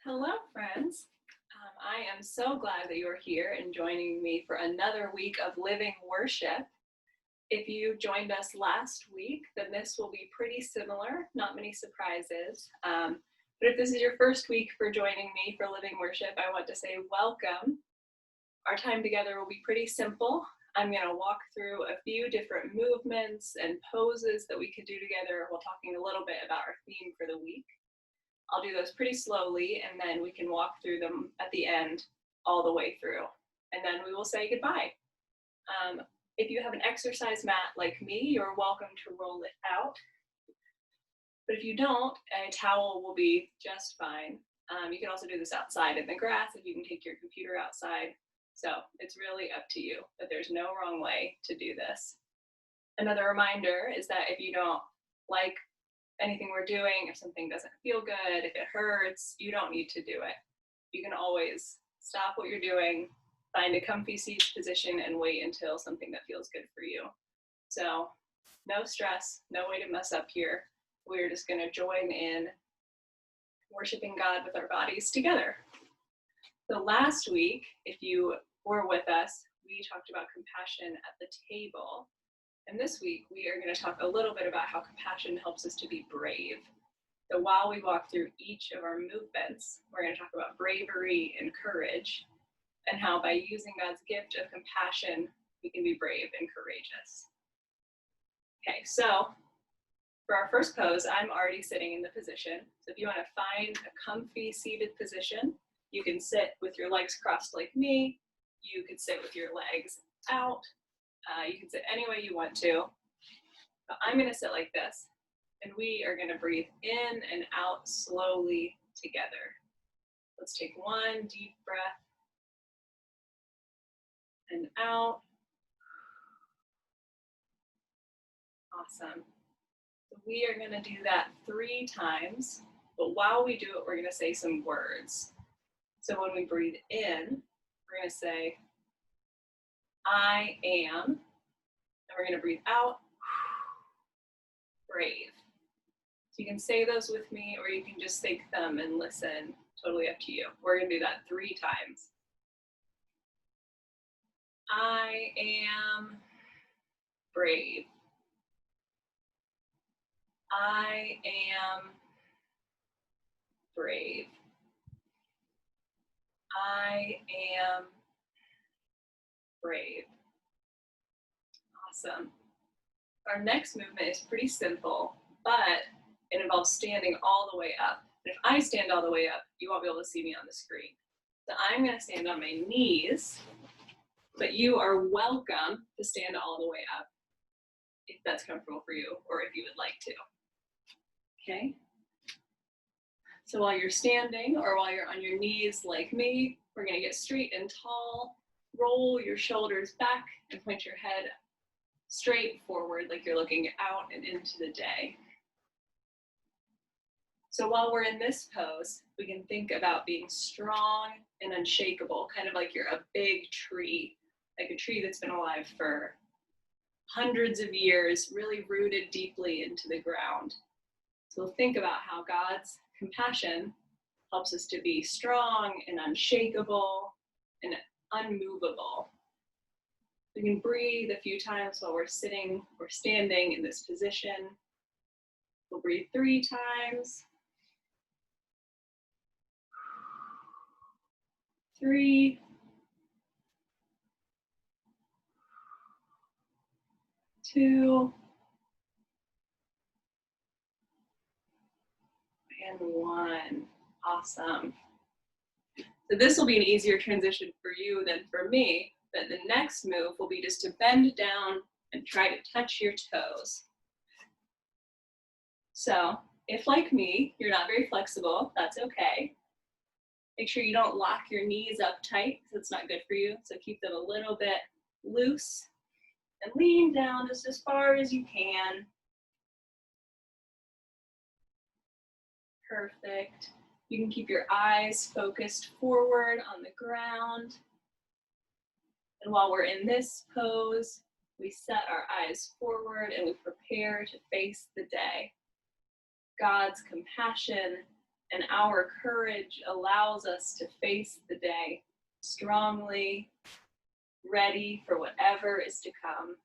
Hello, friends. I am so glad that you are here and joining me for another week of living worship. If you joined us last week, then this will be pretty similar, not many surprises. But if this is your first week for joining me for living worship, I want to say welcome. Our time together will be pretty simple. I'm going to walk through a few different movements and poses that we could do together while talking a little bit about our theme for the week. I'll do those pretty slowly, and then we can walk through them at the end all the way through. And then we will say goodbye. If you have an exercise mat like me, you're welcome to roll it out. But if you don't, a towel will be just fine. You can also do this outside in the grass if you can take your computer outside. So it's really up to you, but there's no wrong way to do this. Another reminder is that if you don't like anything we're doing, if something doesn't feel good, if it hurts, you don't need to do it. You can always stop what you're doing, find a comfy seat position, and wait until something that feels good for you. So no stress, no way to mess up here. We're just going to join in worshiping God with our bodies together. So last week, if you were with us, we talked about compassion at the table. And this week, we are going to talk a little bit about how compassion helps us to be brave. So while we walk through each of our movements, we're going to talk about bravery and courage, and how by using God's gift of compassion, we can be brave and courageous. Okay, so for our first pose, I'm already sitting in the position. So if you want to find a comfy seated position, you can sit with your legs crossed like me. You could sit with your legs out. You can sit any way you want to. But I'm going to sit like this, and we are going to breathe in and out slowly together. Let's take one deep breath and out. Awesome. So we are going to do that 3 times, but while we do it, we're going to say some words. So when we breathe in, we're going to say, I am, and we're going to breathe out, brave. So you can say those with me, or you can just think them and listen, totally up to you. We're going to do that 3 times. I am brave. I am brave. I am brave. Awesome. Our next movement is pretty simple, but it involves standing all the way up. And if I stand all the way up, you won't be able to see me on the screen. So I'm going to stand on my knees, but you are welcome to stand all the way up if that's comfortable for you, or if you would like to. Okay? So while you're standing, or while you're on your knees like me, we're going to get straight and tall. Roll your shoulders back and point your head straight forward like you're looking out and into the day. So while we're in this pose, we can think about being strong and unshakable, kind of like you're a big tree, like a tree that's been alive for hundreds of years, really rooted deeply into the ground. So think about how God's compassion helps us to be strong and unshakable and unmovable. We can breathe a few times while we're sitting or standing in this position. We'll breathe 3 times. 3. 2. And 1. Awesome. So this will be an easier transition for you than for me, but the next move will be just to bend down and try to touch your toes. So if, like me, you're not very flexible, that's okay. Make sure you don't lock your knees up tight, because it's not good for you. So keep them a little bit loose and lean down just as far as you can. Perfect. You can keep your eyes focused forward on the ground. And while we're in this pose, we set our eyes forward and we prepare to face the day. God's compassion And our courage allows us to face the day strongly, ready for whatever is to come.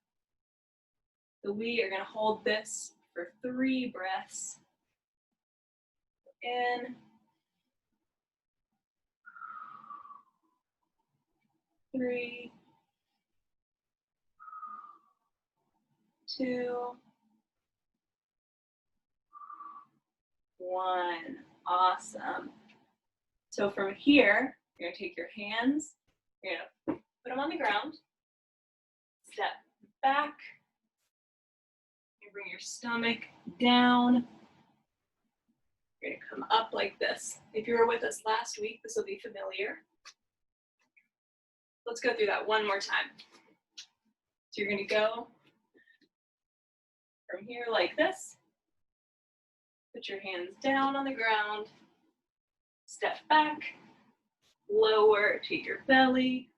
So we are going to hold this for 3 breaths. In, 3, 2, 1. Awesome. So from here, you're going to take your hands, you're going to put them on the ground, step back, you bring your stomach down. You're going to come up like this. If you were with us last week, this will be familiar. Let's go through that one more time. So you're going to go from here like this. Put your hands down on the ground. Step back, lower to your belly,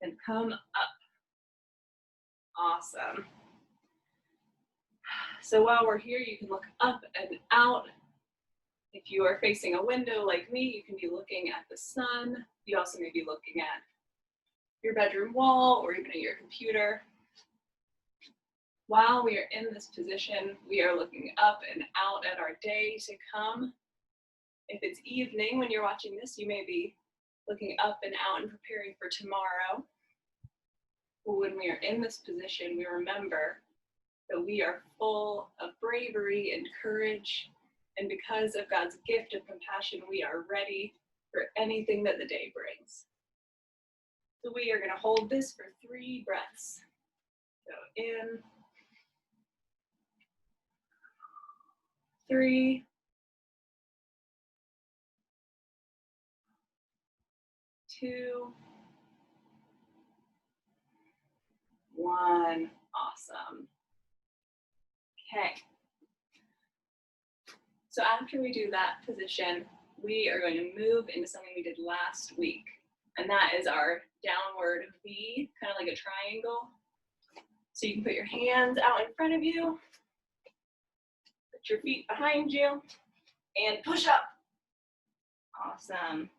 and come up. Awesome. So while we're here, you can look up and out. If you are facing a window like me, you can be looking at the sun. You also may be looking at your bedroom wall or even at your computer. While we are in this position, we are looking up and out at our day to come. If it's evening when you're watching this, you may be looking up and out and preparing for tomorrow. But when we are in this position, we remember that we are full of bravery and courage. And because of God's gift of compassion, we are ready for anything that the day brings. So we are going to hold this for 3 breaths. So in, 3, 2, 1. Awesome. Okay. So after we do that position, we are going to move into something we did last week. And that is our downward V, kind of like a triangle. So you can put your hands out in front of you, put your feet behind you, and push up. Awesome.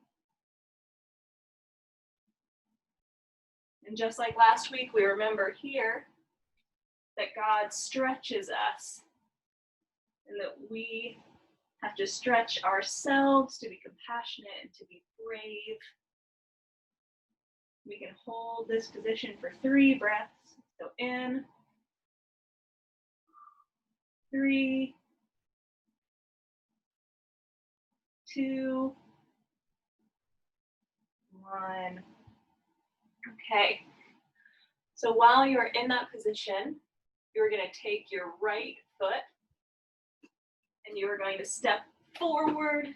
And just like last week, we remember here that God stretches us and that we have to stretch ourselves to be compassionate and to be brave. We can hold this position for 3 breaths. So in, 3, 2, 1. Okay. So while you're in that position, you're going to take your right foot and you are going to step forward.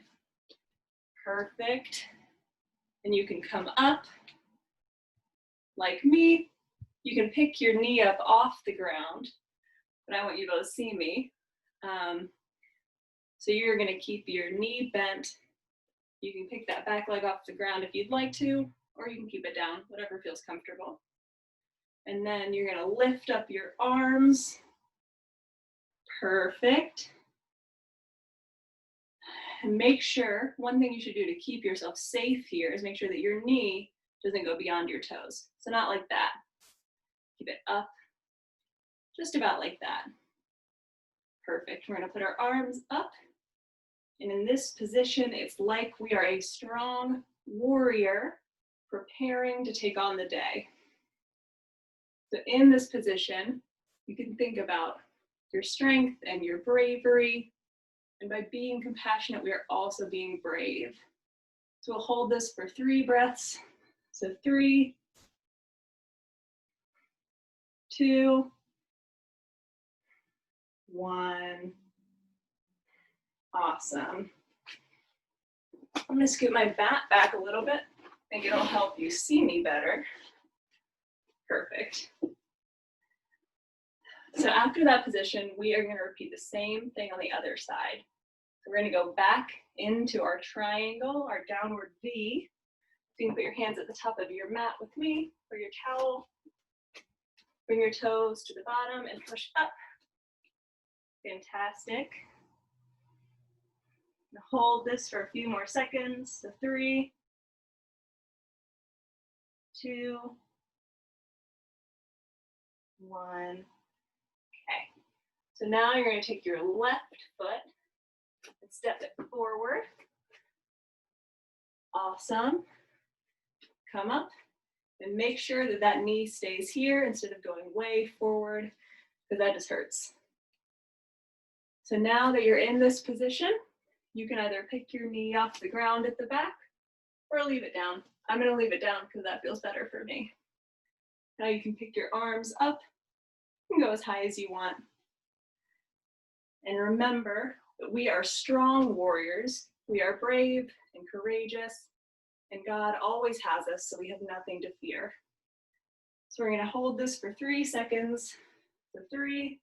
Perfect. And you can come up like me. You can pick your knee up off the ground, but I want you to be able to see me. So you're going to keep your knee bent. You can pick that back leg off the ground if you'd like to, or you can keep it down, whatever feels comfortable. And then you're going to lift up your arms. Perfect. And make sure, one thing you should do to keep yourself safe here is make sure that your knee doesn't go beyond your toes. So not like that. Keep it up, just about like that. Perfect. We're going to put our arms up. And in this position, it's like we are a strong warrior preparing to take on the day. So in this position, you can think about your strength and your bravery. And by being compassionate, we are also being brave. So we'll hold this for 3 breaths. So 3, 2, 1. Awesome. I'm going to scoot my bat back a little bit. I think it'll help you see me better. Perfect. So after that position, we are going to repeat the same thing on the other side. So we're going to go back into our triangle, our downward V. So you can put your hands at the top of your mat with me, or your towel. Bring your toes to the bottom and push up. Fantastic. Hold this for a few more seconds. So 3, 2, 1. Okay. So now you're going to take your left foot and step it forward. Awesome. Come up and make sure that that knee stays here instead of going way forward, because that just hurts. So now that you're in this position, you can either pick your knee off the ground at the back or leave it down. I'm going to leave it down because that feels better for me. Now you can pick your arms up and go as high as you want. And remember that we are strong warriors. We are brave and courageous, and God always has us, so we have nothing to fear. So we're going to hold this for 3 seconds. So 3,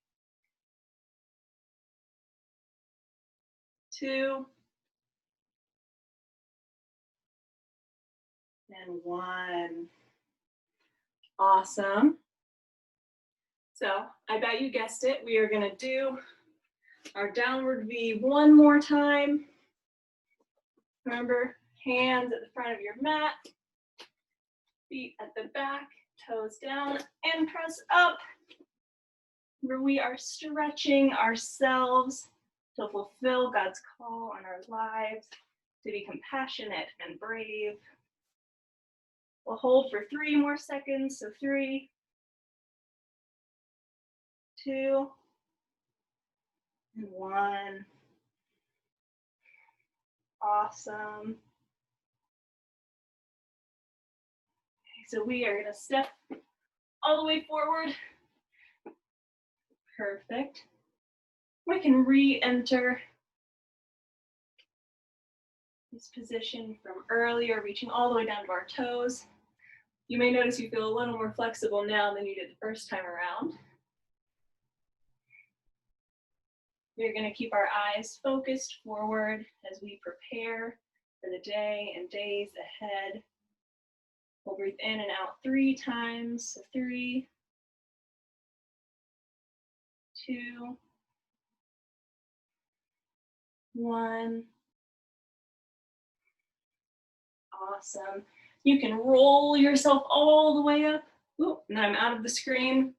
2, and 1. Awesome. So I bet you guessed it. We are going to do our downward V one more time. Remember, hands at the front of your mat, feet at the back, toes down, and press up. Remember, we are stretching ourselves to fulfill God's call on our lives, to be compassionate and brave. We'll hold for 3 more seconds. So 3, 2, and 1. Awesome. Okay, so we are going to step all the way forward. Perfect. We can re-enter this position from earlier, reaching all the way down to our toes. You may notice you feel a little more flexible now than you did the first time around. We're going to keep our eyes focused forward as we prepare for the day and days ahead. We'll breathe in and out 3 times. So 3, 2, 1. Awesome. You can roll yourself all the way up. Ooh, and I'm out of the screen,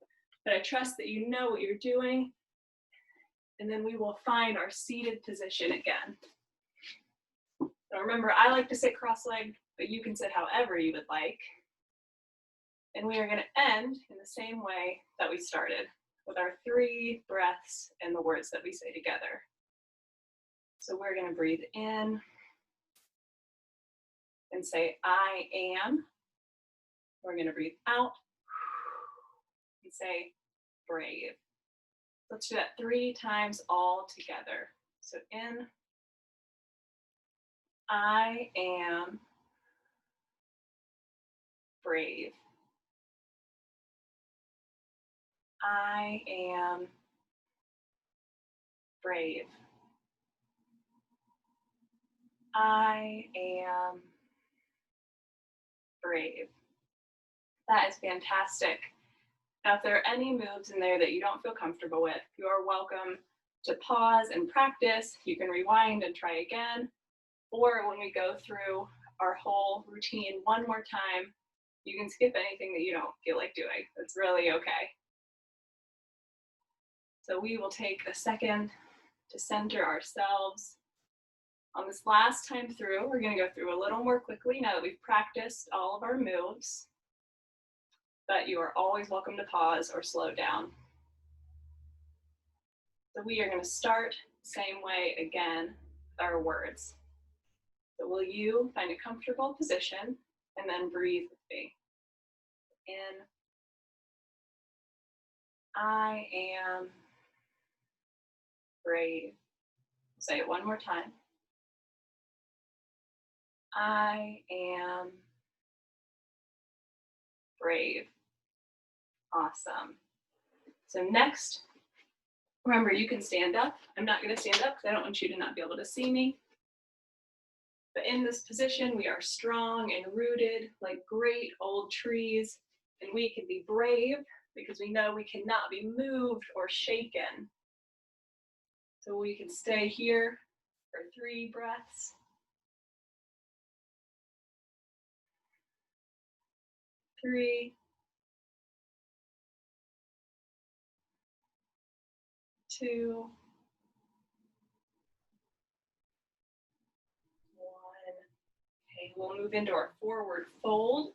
but I trust that you know what you're doing. And then we will find our seated position again. So remember, I like to sit cross-legged, but you can sit however you would like. And we are going to end in the same way that we started, with our 3 breaths and the words that we say together. So we're going to breathe in and say, I am. We're going to breathe out and say, brave. Let's do that 3 times all together. So in, I am brave. I am brave. I am brave. That is fantastic. Now, if there are any moves in there that you don't feel comfortable with, you are welcome to pause and practice. You can rewind and try again. Or when we go through our whole routine one more time, you can skip anything that you don't feel like doing. That's really okay. So we will take a second to center ourselves. On this last time through, we're going to go through a little more quickly now that we've practiced all of our moves. But you are always welcome to pause or slow down. So we are going to start the same way again with our words. So will you find a comfortable position and then breathe with me? In, I am brave. Say it one more time. I am brave. Awesome. So next, remember, you can stand up. I'm not going to stand up because I don't want you to not be able to see me. But in this position, we are strong and rooted like great old trees, and we can be brave because we know we cannot be moved or shaken. So we can stay here for 3 breaths. 3, 2, 1. Okay, we'll move into our forward fold.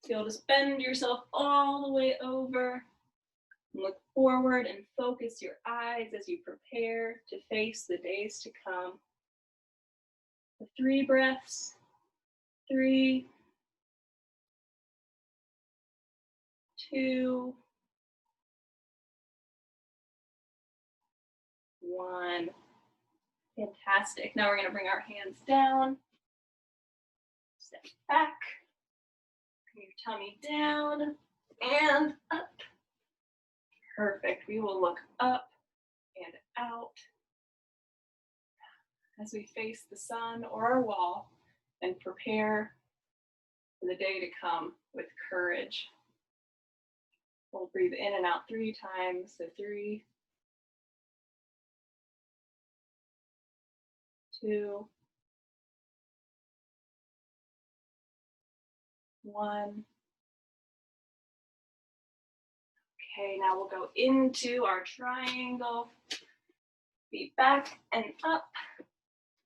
So you'll just bend yourself all the way over. Look forward and focus your eyes as you prepare to face the days to come. For 3 breaths. 3, 2, 1. Fantastic. Now we're going to bring our hands down. Step back. Bring your tummy down and up. Perfect. We will look up and out as we face the sun or our wall and prepare for the day to come with courage. We'll breathe in and out 3 times. So 3, 2, 1. Okay, now we'll go into our triangle. Feet back and up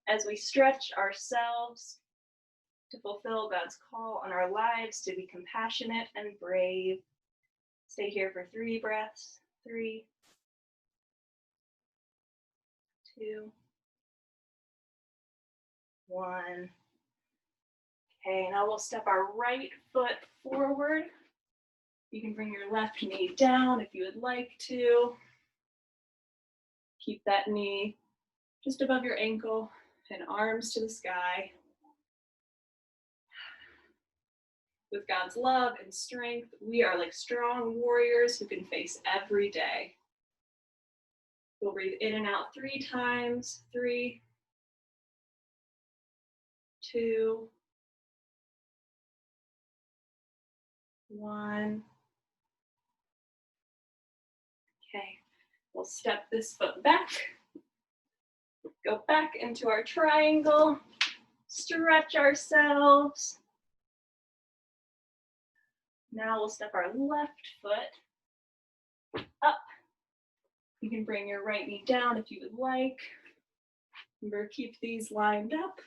as we stretch ourselves to fulfill God's call on our lives to be compassionate and brave. Stay here for 3 breaths. 3, 2, 1. Okay, now we'll step our right foot forward. You can bring your left knee down if you would like to. Keep that knee just above your ankle and arms to the sky. With God's love and strength, we are like strong warriors who can face every day. We'll breathe in and out 3 times. 3, 2, 1. Okay, we'll step this foot back. Go back into our triangle. Stretch ourselves. Now we'll step our left foot up. You can bring your right knee down if you would like. Remember, keep these lined up.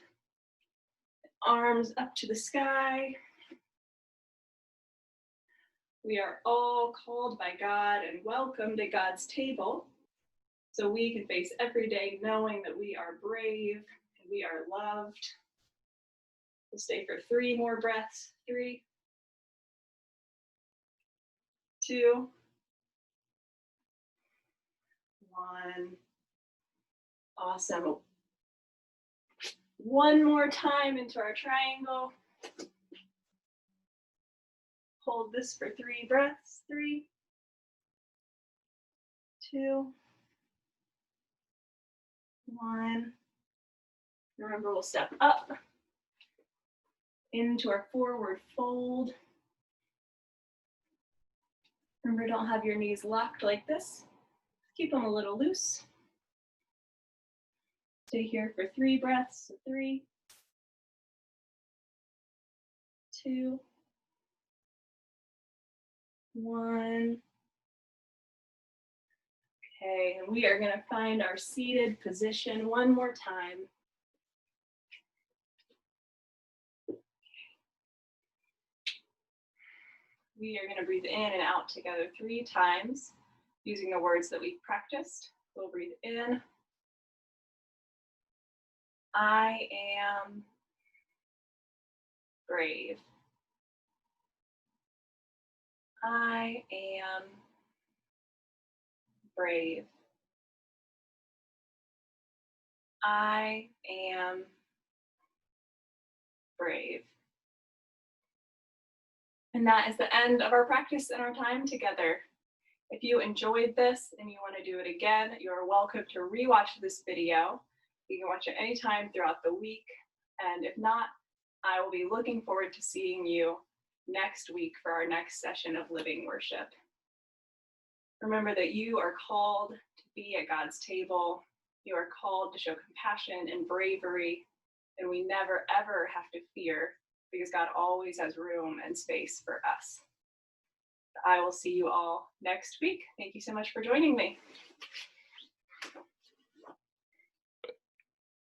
Arms up to the sky. We are all called by God and welcome to God's table, so we can face every day knowing that we are brave and we are loved. We'll stay for 3 more breaths. 3, 2, 1. Awesome. 1 more time into our triangle. Hold this for 3 breaths. 3, 2, 1. Remember, we'll step up into our forward fold. Remember, don't have your knees locked like this. Keep them a little loose. Stay here for 3 breaths. So 3, 2, 1. Okay, and we are going to find our seated position 1 more time. We are going to breathe in and out together 3 times using the words that we've practiced. We'll breathe in. I am brave. I am brave. I am brave. And that is the end of our practice and our time together. If you enjoyed this and you want to do it again, you're welcome to rewatch this video. You can watch it anytime throughout the week. And if not, I will be looking forward to seeing you next week for our next session of Living Worship. Remember that you are called to be at God's table You are called to show compassion and bravery, and we never ever have to fear because God always has room and space for us. I will see you all next week. Thank you so much for joining me.